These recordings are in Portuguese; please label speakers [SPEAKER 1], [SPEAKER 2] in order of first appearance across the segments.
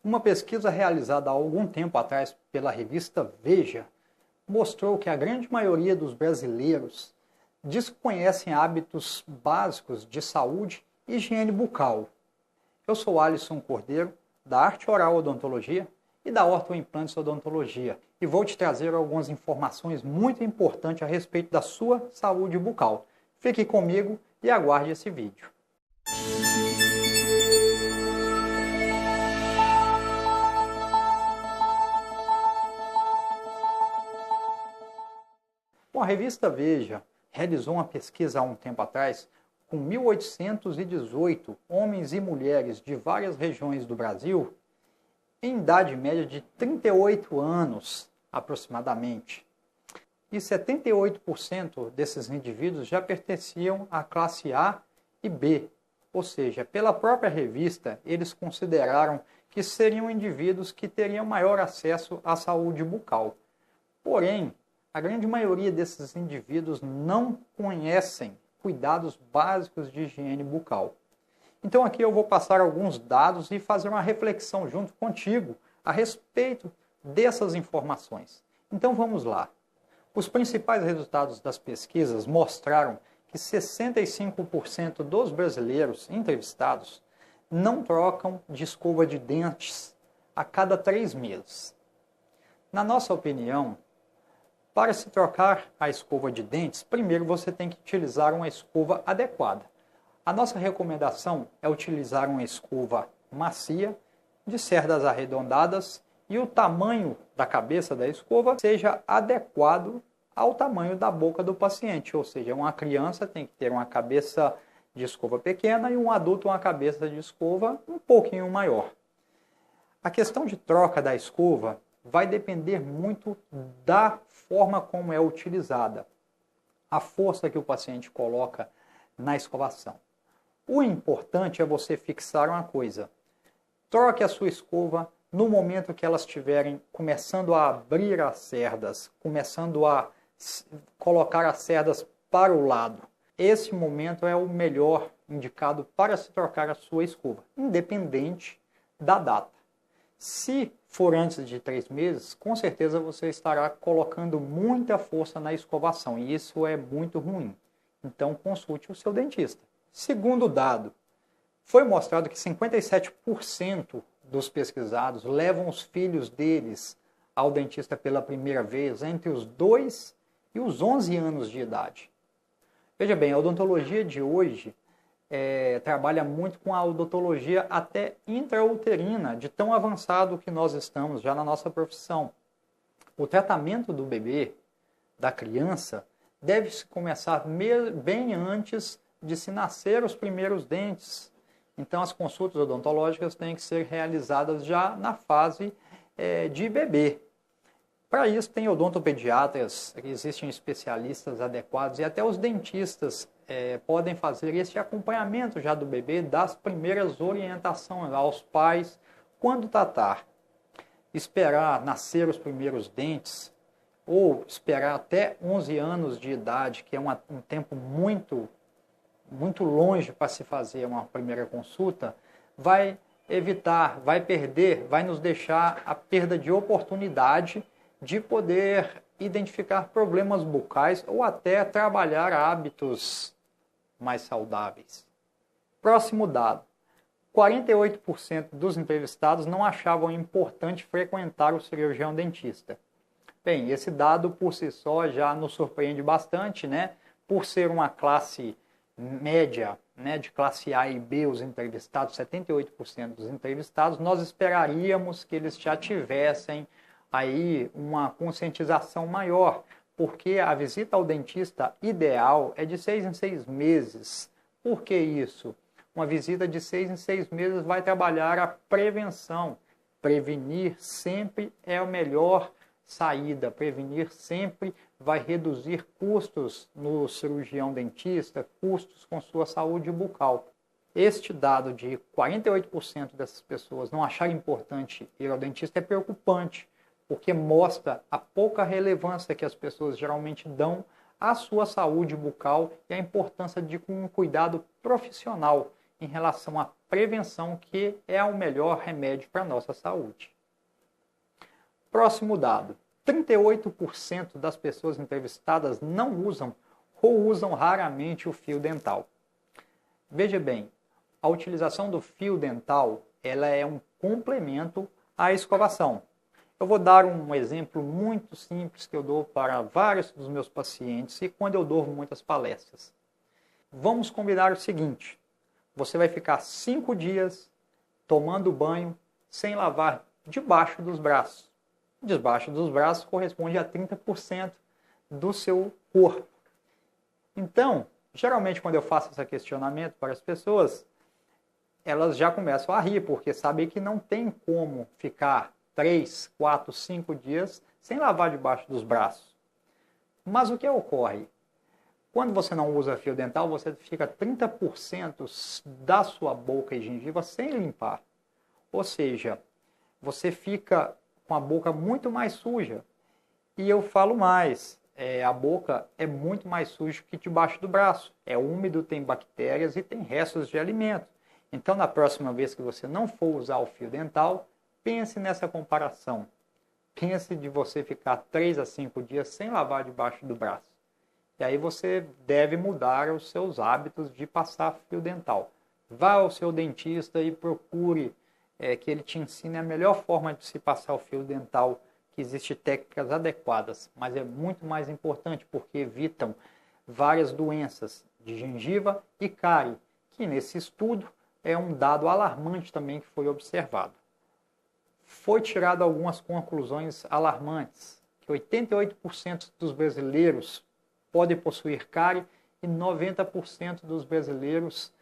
[SPEAKER 1] Uma pesquisa realizada há algum tempo atrás pela revista Veja mostrou que a grande maioria dos brasileiros desconhecem hábitos básicos de saúde e higiene bucal. Eu sou Alisson Cordeiro, da Arte Oral Odontologia e da Ortoimplantes Odontologia, e vou te trazer algumas informações muito importantes a respeito da sua saúde bucal. Fique comigo e aguarde esse vídeo. Bom, a revista Veja realizou uma pesquisa há um tempo atrás com 1.818 homens e mulheres de várias regiões do Brasil, em idade média de 38 anos aproximadamente. E 78% desses indivíduos já pertenciam à classe A e B, ou seja, pela própria revista, eles consideraram que seriam indivíduos que teriam maior acesso à saúde bucal. Porém, a grande maioria desses indivíduos não conhecem cuidados básicos de higiene bucal. Então aqui eu vou passar alguns dados e fazer uma reflexão junto contigo a respeito dessas informações. Então vamos lá. Os principais resultados das pesquisas mostraram que 65% dos brasileiros entrevistados não trocam de escova de dentes a cada 3 meses. Na nossa opinião, para se trocar a escova de dentes, primeiro você tem que utilizar uma escova adequada. A nossa recomendação é utilizar uma escova macia, de cerdas arredondadas, e o tamanho da cabeça da escova seja adequado ao tamanho da boca do paciente. Ou seja, uma criança tem que ter uma cabeça de escova pequena e um adulto uma cabeça de escova um pouquinho maior. A questão de troca da escova vai depender muito da forma como é utilizada, a força que o paciente coloca na escovação. O importante é você fixar uma coisa: troque a sua escova no momento que elas estiverem começando a abrir as cerdas, começando a colocar as cerdas para o lado. Esse momento é o melhor indicado para se trocar a sua escova, independente da data. Se for antes de 3 meses, com certeza você estará colocando muita força na escovação e isso é muito ruim. Então consulte o seu dentista. Segundo dado, foi mostrado que 57% dos pesquisados levam os filhos deles ao dentista pela primeira vez entre os 2 e os 11 anos de idade. Veja bem, a odontologia de hoje trabalha muito com a odontologia até intrauterina, de tão avançado que nós estamos já na nossa profissão. O tratamento do bebê, da criança, deve-se começar bem antes de se nascer os primeiros dentes. Então as consultas odontológicas têm que ser realizadas já na fase de bebê. Para isso tem odontopediatras, existem especialistas adequados e até os dentistas podem fazer esse acompanhamento já do bebê, das primeiras orientações aos pais quando tratar. Esperar nascer os primeiros dentes ou esperar até 11 anos de idade, que é um tempo muito longe para se fazer uma primeira consulta, vai evitar, vai nos deixar a perda de oportunidade de poder identificar problemas bucais ou até trabalhar hábitos mais saudáveis. Próximo dado: 48% dos entrevistados não achavam importante frequentar o cirurgião dentista. Bem, esse dado por si só já nos surpreende bastante, né? Por ser uma classe média, né, de classe A e B, os entrevistados, 78% dos entrevistados, nós esperaríamos que eles já tivessem aí uma conscientização maior, porque a visita ao dentista ideal é de 6 em 6 meses. Por que isso? Uma visita de 6 em 6 meses vai trabalhar a prevenção. Prevenir sempre é a melhor saída. Prevenir sempre vai reduzir custos no cirurgião dentista, custos com sua saúde bucal. Este dado de 48% dessas pessoas não acharem importante ir ao dentista é preocupante, porque mostra a pouca relevância que as pessoas geralmente dão à sua saúde bucal e a importância de um cuidado profissional em relação à prevenção, que é o melhor remédio para a nossa saúde. Próximo dado: 38% das pessoas entrevistadas não usam ou usam raramente o fio dental. Veja bem, a utilização do fio dental ela é um complemento à escovação. Eu vou dar um exemplo muito simples que eu dou para vários dos meus pacientes e quando eu dou muitas palestras. Vamos combinar o seguinte: você vai ficar 5 dias tomando banho sem lavar debaixo dos braços. Debaixo dos braços corresponde a 30% do seu corpo. Então, geralmente quando eu faço esse questionamento para as pessoas, elas já começam a rir, porque sabem que não tem como ficar 3, 4, 5 dias sem lavar debaixo dos braços. Mas o que ocorre? Quando você não usa fio dental, você fica 30% da sua boca e gengiva sem limpar. Ou seja, você fica com a boca muito mais suja. E eu falo mais, a boca é muito mais suja que debaixo do braço. É úmido, tem bactérias e tem restos de alimento. Então, na próxima vez que você não for usar o fio dental, pense nessa comparação. Pense de você ficar 3 a 5 dias sem lavar debaixo do braço. E aí você deve mudar os seus hábitos de passar fio dental. Vá ao seu dentista e procure que ele te ensine a melhor forma de se passar o fio dental, que existem técnicas adequadas, mas é muito mais importante porque evitam várias doenças de gengiva e cárie, que nesse estudo é um dado alarmante também que foi observado. Foi tirado algumas conclusões alarmantes, que 88% dos brasileiros podem possuir cárie e 90% dos brasileiros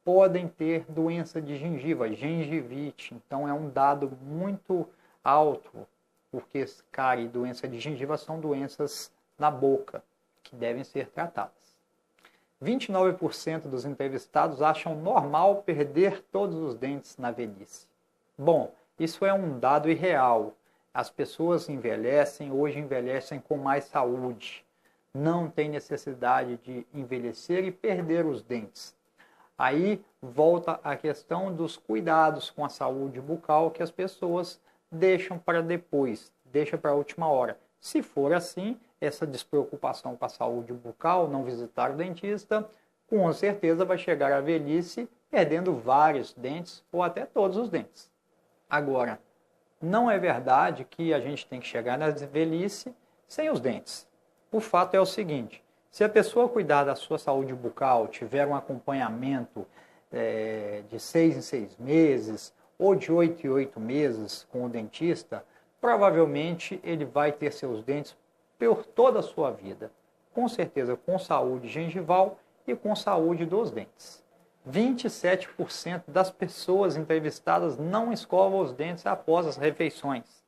[SPEAKER 1] podem ter doença de gengiva, gengivite. Então é um dado muito alto, porque cárie e doença de gengiva são doenças na boca, que devem ser tratadas. 29% dos entrevistados acham normal perder todos os dentes na velhice. Bom, isso é um dado irreal. As pessoas envelhecem, hoje envelhecem com mais saúde. Não tem necessidade de envelhecer e perder os dentes. Aí volta a questão dos cuidados com a saúde bucal que as pessoas deixam para depois, deixam para a última hora. Se for assim, essa despreocupação com a saúde bucal, não visitar o dentista, com certeza vai chegar à velhice perdendo vários dentes ou até todos os dentes. Agora, não é verdade que a gente tem que chegar na velhice sem os dentes. O fato é o seguinte: se a pessoa cuidar da sua saúde bucal, tiver um acompanhamento de 6 em 6 meses ou de 8 em 8 meses com o dentista, provavelmente ele vai ter seus dentes por toda a sua vida. Com certeza com saúde gengival e com saúde dos dentes. 27% das pessoas entrevistadas não escovam os dentes após as refeições.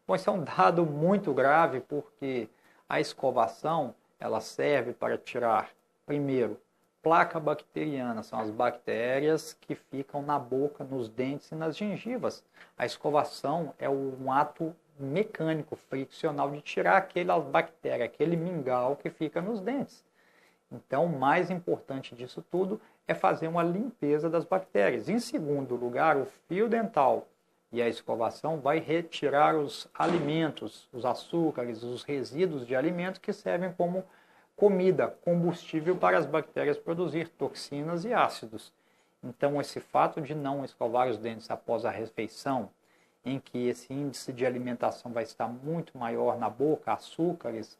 [SPEAKER 1] Bom, isso é um dado muito grave porque a escovação ela serve para tirar, primeiro, placa bacteriana, são as bactérias que ficam na boca, nos dentes e nas gengivas. A escovação é um ato mecânico, friccional, de tirar aquela bactéria, aquele mingau que fica nos dentes. Então, o mais importante disso tudo é fazer uma limpeza das bactérias. Em segundo lugar, o fio dental e a escovação vai retirar os alimentos, os açúcares, os resíduos de alimentos que servem como comida, combustível para as bactérias produzir toxinas e ácidos. Então, esse fato de não escovar os dentes após a refeição, em que esse índice de alimentação vai estar muito maior na boca, açúcares,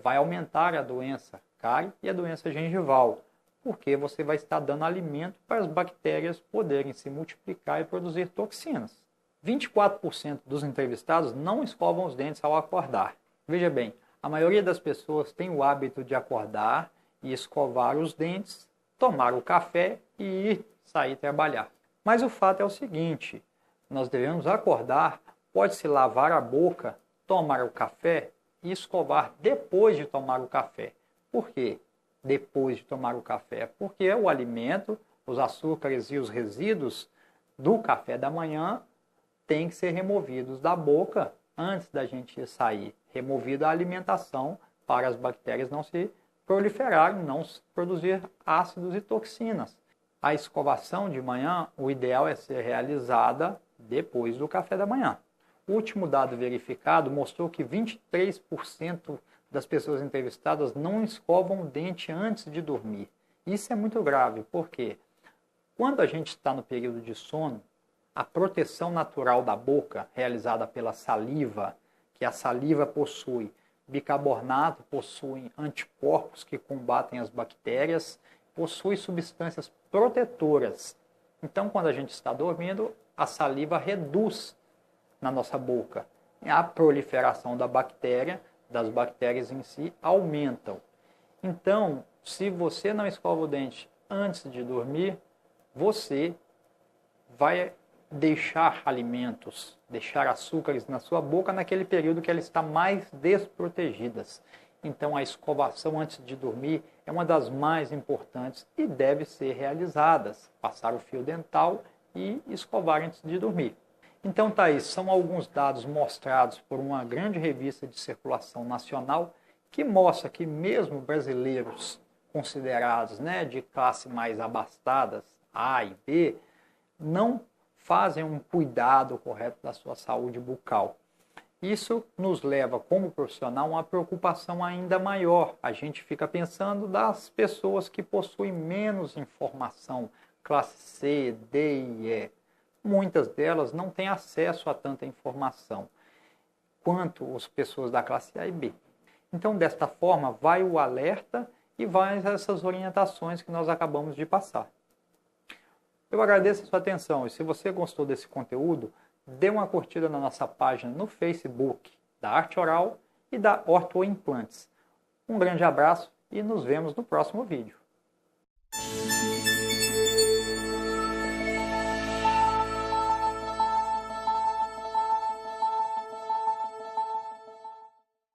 [SPEAKER 1] vai aumentar a doença cárie e a doença gengival, porque você vai estar dando alimento para as bactérias poderem se multiplicar e produzir toxinas. 24% dos entrevistados não escovam os dentes ao acordar. Veja bem, a maioria das pessoas tem o hábito de acordar e escovar os dentes, tomar o café e sair trabalhar. Mas o fato é o seguinte: nós devemos acordar, pode-se lavar a boca, tomar o café e escovar depois de tomar o café. Por quê? Depois de tomar o café? Porque o alimento, os açúcares e os resíduos do café da manhã têm que ser removidos da boca antes da gente sair. Removida a alimentação para as bactérias não se proliferarem, não produzir ácidos e toxinas. A escovação de manhã, o ideal é ser realizada depois do café da manhã. O último dado verificado mostrou que 23% das pessoas entrevistadas não escovam o dente antes de dormir. Isso é muito grave, porque quando a gente está no período de sono, a proteção natural da boca, realizada pela saliva, que a saliva possui bicarbonato, possui anticorpos que combatem as bactérias, possui substâncias protetoras. Então, quando a gente está dormindo, a saliva reduz na nossa boca. A proliferação da bactéria, das bactérias em si, aumentam. Então, se você não escova o dente antes de dormir, você vai deixar alimentos, deixar açúcares na sua boca naquele período que ela está mais desprotegidas. Então, a escovação antes de dormir é uma das mais importantes e deve ser realizada. Passar o fio dental e escovar antes de dormir. Então, Thaís, são alguns dados mostrados por uma grande revista de circulação nacional que mostra que mesmo brasileiros considerados, de classe mais abastadas, A e B, não fazem um cuidado correto da sua saúde bucal. Isso nos leva, como profissional, a uma preocupação ainda maior. A gente fica pensando das pessoas que possuem menos informação, classe C, D e E. Muitas delas não têm acesso a tanta informação quanto as pessoas da classe A e B. Então, desta forma, vai o alerta e vai essas orientações que nós acabamos de passar. Eu agradeço a sua atenção e se você gostou desse conteúdo, dê uma curtida na nossa página no Facebook da Arte Oral e da Ortoimplantes. Um grande abraço e nos vemos no próximo vídeo.